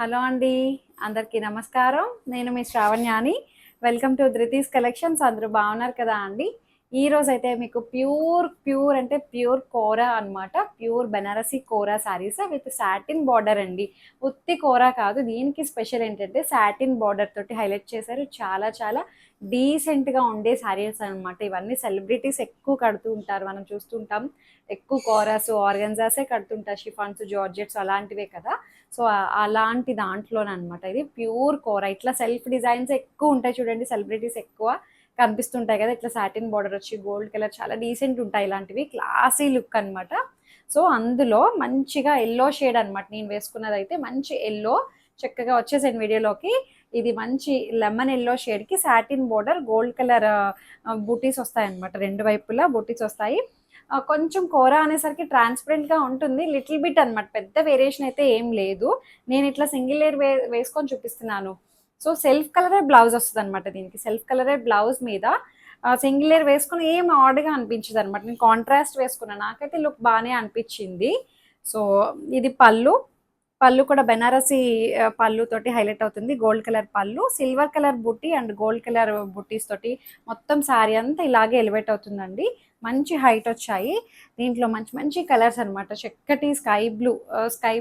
Hello అండి. అందరికీ నమస్కారం. నేను మీ శ్రావణ్యాని. Welcome to Dhruti's collections. అందరూ బాగున్నారు కదా అండి? ఈరోజైతే మీకు ప్యూర్ అంటే ప్యూర్ కోరా అనమాట. Pure Banarasi kora saris with satin border అండి. ఉత్తి కోరా కాదు, దీనికి స్పెషల్ ఏంటంటే సాటిన్ బార్డర్ తోటి హైలైట్ చేశారు. చాలా చాలా డీసెంట్గా ఉండే శారీస్ అనమాట. ఇవన్నీ సెలబ్రిటీస్ ఎక్కువ కడుతూ ఉంటారు, మనం చూస్తుంటాం. ఎక్కువ కోరాస్ ఆర్గన్జాసే కడుతుంటారు, షిఫాన్స్ జార్జెట్స్ అలాంటివే కదా. సో అలాంటి దాంట్లోనమాట ఇది ప్యూర్ కోరా. ఇట్లా సెల్ఫ్ డిజైన్స్ ఎక్కువ ఉంటాయి చూడండి, సెలబ్రిటీస్ ఎక్కువ కనిపిస్తుంటాయి కదా. ఇట్లా సాటిన్ బార్డర్ వచ్చి గోల్డ్ కలర్ చాలా డీసెంట్ ఉంటాయి ఇలాంటివి, క్లాసీ లుక్ అనమాట. సో అందులో మంచిగా ఎల్లో షేడ్ అనమాట. నేను వేసుకున్నది అయితే మంచి ఎల్లో, చక్కగా వచ్చేసాను వీడియోలోకి. ఇది మంచి లెమన్ ఎల్లో షేడ్కి సాటిన్ బోర్డర్ గోల్డ్ కలర్ బూటీస్ వస్తాయి అనమాట. రెండు వైపులా బూటీస్ వస్తాయి. కొంచెం కూర అనేసరికి ట్రాన్స్పరెంట్గా ఉంటుంది, లిటిల్ బిట్ అనమాట. పెద్ద వేరియేషన్ అయితే ఏం లేదు. నేను ఇట్లా సింగిల్ లేయర్ వేసుకొని చూపిస్తున్నాను. సో సెల్ఫ్ కలరే బ్లౌజ్ వస్తుంది అనమాట. దీనికి సెల్ఫ్ కలరే బ్లౌజ్ మీద సింగిల్ లేయర్ వేసుకుని ఏం ఆడ్గా అనిపించదు అనమాట. నేను కాంట్రాస్ట్ వేసుకున్నాను, నాకైతే లుక్ బాగానే అనిపించింది. సో ఇది పళ్ళు. పళ్ళు కూడా బెనారసీ పళ్ళు తోటి హైలైట్ అవుతుంది. గోల్డ్ కలర్ పళ్ళు, సిల్వర్ కలర్ బుట్టి అండ్ గోల్డ్ కలర్ బుట్టీస్ తోటి మొత్తం శారీ అంతా ఇలాగే ఎలివేట్ అవుతుందండి. మంచి హైట్ వచ్చాయి. దీంట్లో మంచి మంచి కలర్స్ అనమాట. చక్కటి స్కై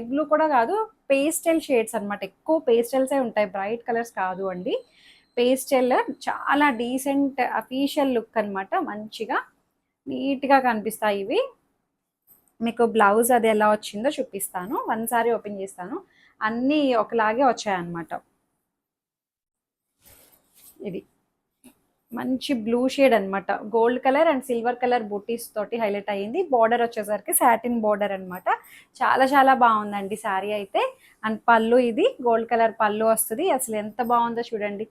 బ్లూ కూడా కాదు, పేస్టల్ షేడ్స్ అనమాట. ఎక్కువ పేస్టల్సే ఉంటాయి, బ్రైట్ కలర్స్ కాదు అండి. పేస్టల్ చాలా డీసెంట్ అఫీషియల్ లుక్ అనమాట. మంచిగా నీట్గా కనిపిస్తాయి ఇవి. మీకు బ్లౌజ్ అది ఎలా వచ్చిందో చూపిస్తాను. వన్ సారీ ఓపెన్ చేస్తాను. అన్నీ ఒకలాగే వచ్చాయన్నమాట. ఇది మంచి బ్లూ షేడ్ అనమాట. Gold colour and silver colour బూటీస్ తోటి హైలైట్ అయ్యింది. బార్డర్ వచ్చేసరికి సాటిన్ బార్డర్ అనమాట. చాలా చాలా బాగుందండి శారీ అయితే. అండ్ పళ్ళు, ఇది గోల్డ్ కలర్ పళ్ళు వస్తుంది. అసలు ఎంత బాగుందో చూడండి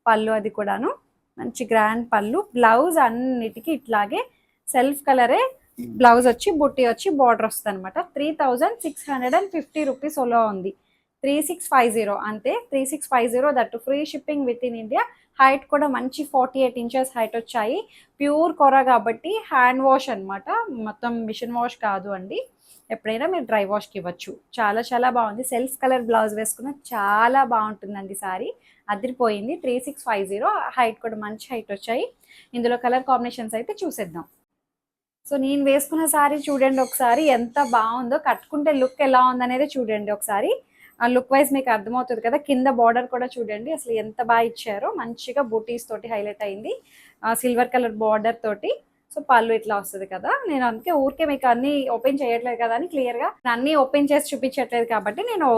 పళ్ళు, అది కూడాను మంచి గ్రాండ్ పళ్ళు. బ్లౌజ్ అన్నిటికీ ఇట్లాగే సెల్ఫ్ కలరే బ్లౌజ్ వచ్చి బుట్టి వచ్చి బార్డర్ వస్తుంది అనమాట. 3650 రూపీస్ ఓలో ఉంది. 3650 అంతే. 3650, that free shipping with in India. Height కూడా మంచి 48 ఇంచెస్ హైట్ వచ్చాయి. ప్యూర్ కొర కాబట్టి హ్యాండ్ వాష్ అనమాట, మొత్తం మిషన్ వాష్ కాదు అండి. ఎప్పుడైనా మీరు డ్రై వాష్కి ఇవ్వచ్చు. చాలా చాలా బాగుంది. సెల్ఫ్ కలర్ బ్లౌజ్ వేసుకున్న చాలా బాగుంటుందండి సారీ, అదిరిపోయింది. 3650, హైట్ కూడా మంచి హైట్ వచ్చాయి. ఇందులో కలర్ కాంబినేషన్స్ అయితే చూసేద్దాం. సో నేను వేసుకున్న సారీ చూడండి ఒకసారి, ఎంత బాగుందో. కట్టుకుంటే లుక్ ఎలా ఉందనేది చూడండి ఒకసారి. ఆ లుక్ వైజ్ మీకు అర్థమవుతుంది కదా. కింద బార్డర్ కూడా చూడండి అసలు ఎంత బాగా ఇచ్చారో. మంచిగా బూటీస్ తోటి హైలైట్ అయింది, సిల్వర్ కలర్ బార్డర్ తోటి. సో పళ్ళు ఇట్లా వస్తుంది కదా. నేను అందుకే ఊరికే మీకు అన్ని ఓపెన్ చేయట్లేదు కదా అని క్లియర్గా అన్ని ఓపెన్ చేసి చూపించట్లేదు కాబట్టి నేను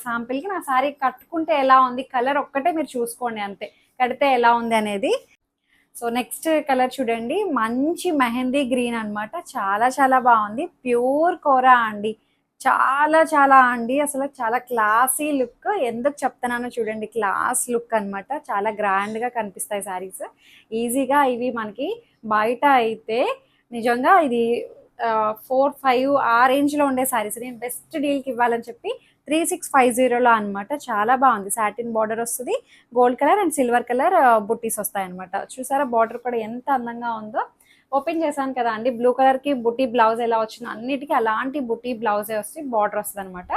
శాంపిల్కి నా సారీ కట్టుకుంటే ఎలా ఉంది, కలర్ ఒక్కటే మీరు చూసుకోండి అంతే, కడితే ఎలా ఉంది అనేది. సో నెక్స్ట్ కలర్ చూడండి, మంచి మెహందీ గ్రీన్ అనమాట. చాలా చాలా బాగుంది. ప్యూర్ కోరా అండి. చాలా చాలా అండి, అసలు చాలా క్లాసీ లుక్. ఎందుకు చెప్తున్నానో చూడండి, క్లాస్ లుక్ అనమాట. చాలా గ్రాండ్గా కనిపిస్తాయి శారీస్. ఈజీగా ఇవి మనకి బయట అయితే నిజంగా ఇది 4-5 ఆ రేంజ్లో ఉండే శారీస్ నేను బెస్ట్ డీల్కి ఇవ్వాలని చెప్పి 3650లో అనమాట. చాలా బాగుంది. సాటిన్ బార్డర్ వస్తుంది, gold colour and silver colour బుట్టీస్ వస్తాయి అనమాట. చూసారా బార్డర్ కూడా ఎంత అందంగా ఉందో. ఓపెన్ చేశాను కదా అండి, బ్లూ కలర్కి బుట్టి బ్లౌజ్ ఎలా వచ్చిందో అన్నిటికీ అలాంటి బుట్టి బ్లౌజే వస్తే బార్డర్ వస్తుంది అనమాట.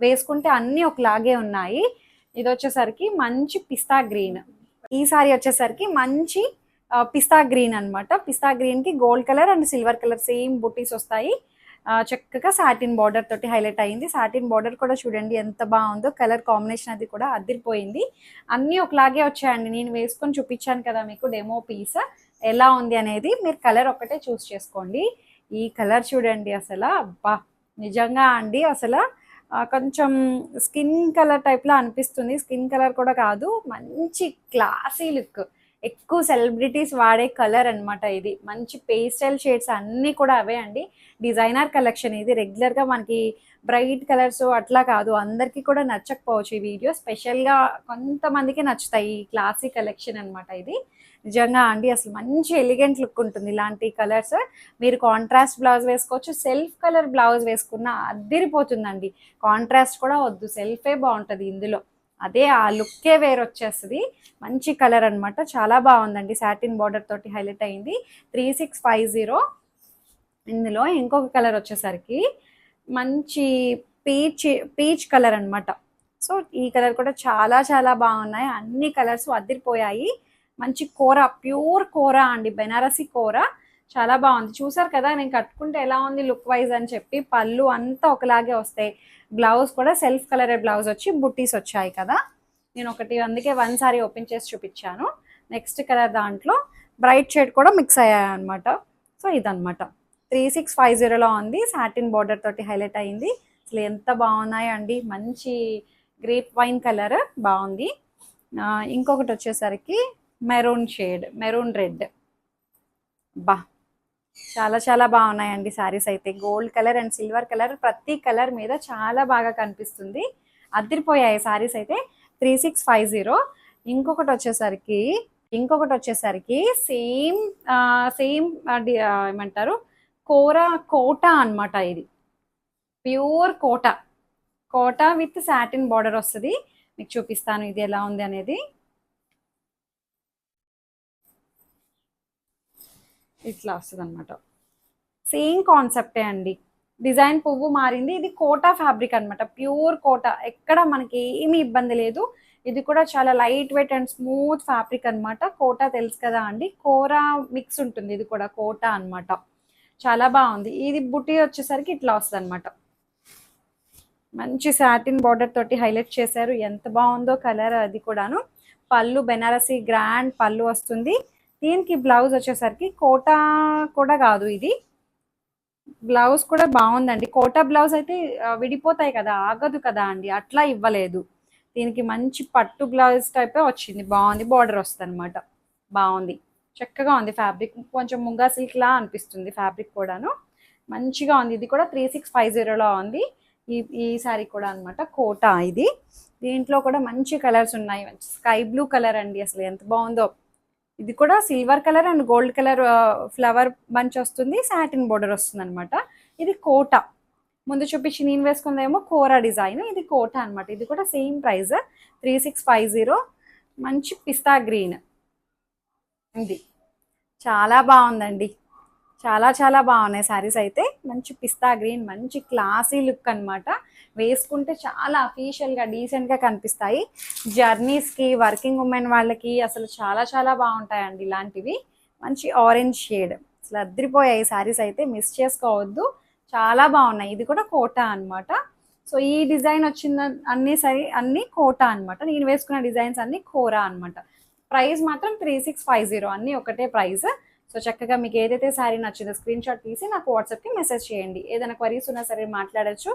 వేసుకుంటే అన్నీ ఒకలాగే ఉన్నాయి. ఇది వచ్చేసరికి మంచి పిస్తా గ్రీన్. ఈ సారీ వచ్చేసరికి మంచి పిస్తా గ్రీన్ అనమాట. పిస్తా గ్రీన్కి gold colour and silver colour same బుట్టీస్ వస్తాయి. చక్కగా సాటిన్ బార్డర్ తోటి హైలైట్ అయింది. సాటిన్ బార్డర్ కూడా చూడండి ఎంత బాగుందో. కలర్ కాంబినేషన్ అది కూడా అదిరిపోయింది. అన్నీ ఒకలాగే వచ్చాయండి. నేను వేసుకొని చూపించాను కదా మీకు డెమో పీస్, ఎలా ఉంది అనేది మీరు కలర్ ఒక్కటే చూస్ చేసుకోండి. ఈ కలర్ చూడండి అసలు, అబ్బా నిజంగా అండి అసలు కొంచెం స్కిన్ కలర్ టైప్లో అనిపిస్తుంది. స్కిన్ కలర్ కూడా కాదు, మంచి క్లాసీ లుక్. ఎక్కువ సెలబ్రిటీస్ వాడే కలర్ అనమాట ఇది. మంచి పేస్టల్ షేడ్స్ అన్నీ కూడా అవే అండి. డిజైనర్ కలెక్షన్ ఇది. రెగ్యులర్గా మనకి బ్రైట్ కలర్స్ అట్లా కాదు, అందరికీ కూడా నచ్చకపోవచ్చు ఈ వీడియో. స్పెషల్గా కొంతమందికి నచ్చుతాయి ఈ క్లాసీ కలెక్షన్ అనమాట ఇది. నిజంగా అండి అసలు మంచి ఎలిగెంట్ లుక్ ఉంటుంది ఇలాంటి కలర్స్. మీరు కాంట్రాస్ట్ బ్లౌజ్ వేసుకోవచ్చు, సెల్ఫ్ కలర్ బ్లౌజ్ వేసుకున్న అద్దిరిపోతుందండి. కాంట్రాస్ట్ కూడా వద్దు, సెల్ఫే బాగుంటుంది ఇందులో. అదే ఆ లుక్కే వేరు వచ్చేస్తుంది. మంచి కలర్ అనమాట, చాలా బాగుందండి. సాటిన్ బార్డర్ తోటి హైలైట్ అయింది. 3650. ఇందులో ఇంకొక కలర్ వచ్చేసరికి మంచి పీచ్ కలర్ అనమాట. సో ఈ కలర్ కూడా చాలా చాలా బాగున్నాయి. అన్ని కలర్స్ అదిరిపోయాయి. మంచి కూర, ప్యూర్ కూర అండి, బెనారసి కూర. చాలా బాగుంది. చూసారు కదా నేను కట్టుకుంటే ఎలా ఉంది లుక్ వైజ్ అని చెప్పి. పళ్ళు అంతా ఒకలాగే వస్తాయి. బ్లౌజ్ కూడా సెల్ఫ్ కలర్ బ్లౌజ్ వచ్చి బుట్టీస్ వచ్చాయి కదా. నేను ఒకటి అందుకే వన్ సారీ ఓపెన్ చేసి చూపించాను. నెక్స్ట్ కలర్ దాంట్లో బ్రైట్ షేడ్ కూడా మిక్స్ అయ్యాయి అనమాట. సో ఇదనమాట 3650లో ఉంది. సాటిన్ బార్డర్ తోటి హైలైట్ అయింది. అసలు ఎంత బాగున్నాయి అండి. మంచి గ్రేప్ వైన్ కలర్ బాగుంది. ఇంకొకటి వచ్చేసరికి మెరూన్ షేడ్, మెరూన్ రెడ్. బా చాలా చాలా బాగున్నాయండి శారీస్ అయితే. Gold colour and silver colour ప్రతి కలర్ మీద చాలా బాగా కనిపిస్తుంది. అదిరిపోయాయి శారీస్ అయితే. 3650. ఇంకొకటి వచ్చేసరికి సేమ్ సేమ్ ఏమంటారు కోట అనమాట. ఇది pure Kota with satin border వస్తుంది. మీకు చూపిస్తాను ఇది ఎలా ఉంది అనేది. ఇట్లా వస్తుంది అనమాట. సేమ్ కాన్సెప్టే అండి. డిజైన్ పువ్వు మారింది. ఇది కోటా ఫ్యాబ్రిక్ అనమాట, ప్యూర్ కోటా. ఎక్కడ మనకి ఏమీ ఇబ్బంది లేదు. ఇది కూడా చాలా light weight and smooth fabric అనమాట. కోటా తెలుసు కదా అండి, కోరా మిక్స్ ఉంటుంది. ఇది కూడా కోటా అనమాట. చాలా బాగుంది. ఇది బుట్టి వచ్చేసరికి ఇట్లా వస్తుంది అనమాట. మంచి సాటిన్ బార్డర్ తోటి హైలైట్ చేశారు. ఎంత బాగుందో కలర్. అది కూడాను పళ్ళు బెనారసి గ్రాండ్ పళ్ళు వస్తుంది. దీనికి బ్లౌజ్ వచ్చేసరికి కోటా కూడా కాదు, ఇది బ్లౌజ్ కూడా బాగుందండి. కోటా బ్లౌజ్ అయితే విడిపోతాయి కదా, ఆగదు కదా అండి, అట్లా ఇవ్వలేదు. దీనికి మంచి పట్టు బ్లౌజ్ టైపే వచ్చింది. బాగుంది. బార్డర్ వస్తుంది అనమాట. బాగుంది, చక్కగా ఉంది. ఫ్యాబ్రిక్ కొంచెం ముంగా సిల్క్ లా అనిపిస్తుంది. ఫ్యాబ్రిక్ కూడాను మంచిగా ఉంది. ఇది కూడా 3650లో ఉంది. ఈ సారీ కూడా అనమాట కోటా. ఇది దీంట్లో కూడా మంచి కలర్స్ ఉన్నాయి. స్కై బ్లూ కలర్ అండి, అసలు ఎంత బాగుందో. ఇది కూడా silver colour and gold colour flower bunch వస్తుంది. సాటిన్ బోర్డర్ వస్తుంది అనమాట. ఇది కోట. ముందు చూపించి నేను వేసుకుందేమో కోరా డిజైన్. ఇది కోట అనమాట. ఇది కూడా సేమ్ ప్రైస్ 3650. మంచి పిస్తా గ్రీన్. ఇది చాలా బాగుందండి. చాలా చాలా బాగున్నాయి శారీస్ అయితే. మంచి పిస్తా గ్రీన్, మంచి క్లాసీ లుక్ అనమాట. వేసుకుంటే చాలా అఫీషియల్గా డీసెంట్గా కనిపిస్తాయి. జర్నీస్కి, వర్కింగ్ ఉమెన్ వాళ్ళకి అసలు చాలా చాలా బాగుంటాయండి ఇలాంటివి. మంచి ఆరెంజ్ షేడ్. అసలు అద్దరిపోయాయి శారీస్ అయితే, మిస్ చేసుకోవద్దు. చాలా బాగున్నాయి. ఇది కూడా కోటా అనమాట. సో ఈ డిజైన్ వచ్చిన అన్ని కోటా అనమాట. నేను వేసుకున్న డిజైన్స్ అన్ని కోరా అనమాట. ప్రైస్ మాత్రం 3650. అన్నీ ఒకటే ప్రైస్. సో చక్కగా మీకు ఏదైతే శారీ నచ్చిందో స్క్రీన్ షాట్ తీసి నాకు వాట్సాప్కి మెసేజ్ చేయండి. ఏదైనా క్వరీస్ ఉన్నా సరే మాట్లాడచ్చు.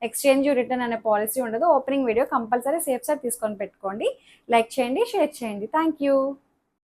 ఎక్స్చేంజ్ రిటర్న్ అనే పాలసీ ఉండదు. Opening video compulsory safe side తీసుకొని పెట్టుకోండి. లైక్ చేయండి, షేర్ చేయండి. Thank you.